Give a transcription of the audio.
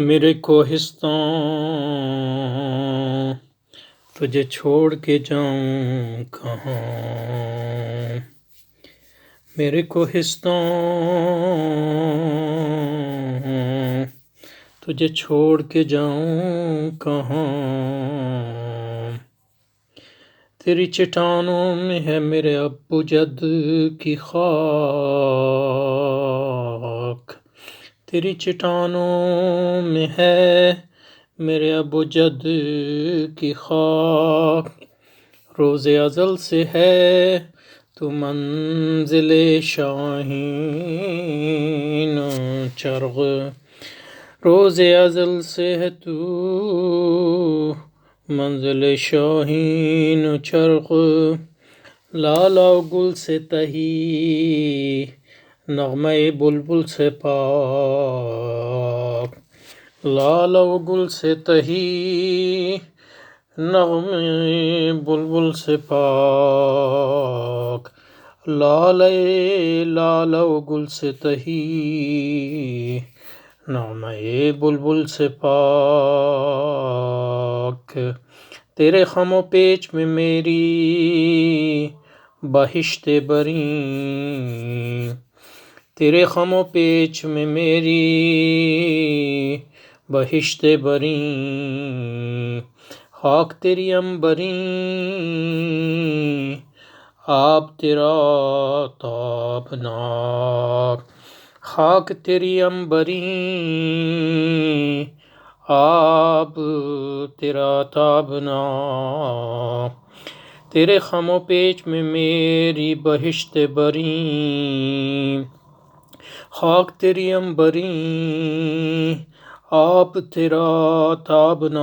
میرے کوہستاں تجھے چھوڑ کے جاؤں کہاں، میرے کوہستاں تجھے چھوڑ کے جاؤں کہاں، تیری چٹانوں میں ہے میرے ابو جد کی خاک، تیری چٹانوں میں ہے میرے ابو جد کی خاک، روز ازل سے ہے تو منزل شاہین چرغ، روز ازل سے ہے تو منزل شاہین چرغ، لالا و گل سے تہی نغمہ بلبل سے پاک، لالا و گل سے تہی نغمہ بلبل سے پاک، لالا و گل سے تہی نغمہ بلبل سے پاک، تیرے خم و پیچ میں میری بہشت بریں، تیرے خم و پیچ میں میری بہشت بریں، خاک تیری عنبریں آب تیرا تابناک، خاک تیری عنبریں آب تیرا تابناک، تیرے خم و پیچ میں میری بہشت بریں، خاک تیری عنبریں آب تیرا تابناک۔